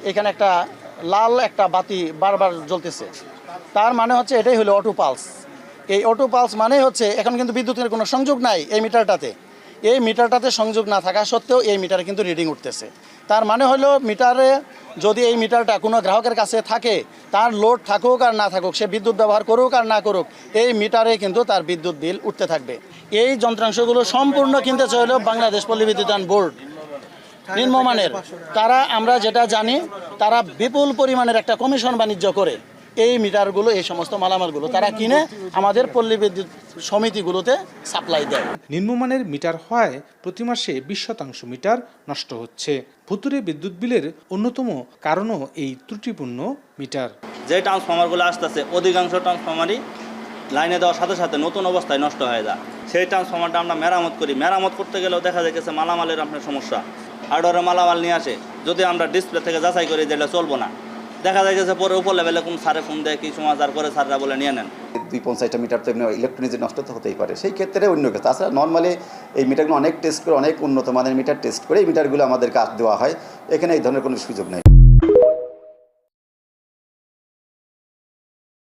এখানে একটা লাল একটা বাতি বারবার জ্বলতেছে, তার মানে হচ্ছে এটাই হলো অটো পালস। এই অটো পালস মানে হচ্ছে এখন কিন্তু বিদ্যুতের কোনো সংযোগ নাই এই মিটারটাতে। এই মিটারটাতে সংযোগ না থাকা সত্ত্বেও এই মিটারে কিন্তু রিডিং উঠতেছে। তার মানে হলো মিটারে যদি এই মিটারটা কোনো গ্রাহকের কাছে থাকে, তার লোড থাকুক আর না থাকুক, সে বিদ্যুৎ ব্যবহার করুক আর না করুক, এই মিটারে কিন্তু তার বিদ্যুৎ বিল উঠতে থাকবে। এই যন্ত্রাংশগুলো সম্পূর্ণ কিনতেছে হলো বাংলাদেশ পল্লী বিদ্যুতায়ন বোর্ড, নিম্নমানের। তারা আমরা যেটা জানি, তারা বিপুল পরিমাণের একটা কমিশন বাণিজ্য করে এই মিটারগুলো, এই সমস্ত মালামালগুলো তারা কিনে আমাদের পল্লী বিদ্যুৎ সমিতিগুলোতে সাপ্লাই দেয়। নিম্নমানের মিটার হওয়ায় প্রতি মাসে 20% মিটার নষ্ট হচ্ছে। ভুতুরে বিদ্যুৎ বিলের অন্যতম কারণও এই ত্রুটিপূর্ণ মিটার। যে ট্রান্সফরমারগুলো আসতেছে, অধিকাংশ ট্রান্সফরমারই লাইনে দেওয়ার সাথে সাথে নতুন অবস্থায় নষ্ট হয়ে যায়। সেই ট্রান্সফরমারটা আমরা মেরামত করি, মেরামত করতে গেলেও দেখা যাচ্ছে মালামালের আপনার সমস্যা, হার্ডওয়্যারে মালামাল নিয়ে আসে, যদি আমরা ডিসপ্লে থেকে যাচাই করি যেটা চলবো না, দেখা যায় গেছে পরে উপর লেভেলে কোন সারে ফোন দেয়, কি সমাচার করে সাররা বলে নিয়ে নেন। 250টা মিটার তো এমনি ইলেকট্রনিক নষ্ট তো হতেই পারে, সেই ক্ষেত্রে অন্য কিছু। তাছাড়া নর্মালি এই মিটারগুলো অনেক টেস্ট করে, অনেক উন্নত মানের মিটার টেস্ট করে এই মিটারগুলো আমাদেরকে দেওয়া হয়। এখানে এই ধরনের কোনো সুযোগ নেই।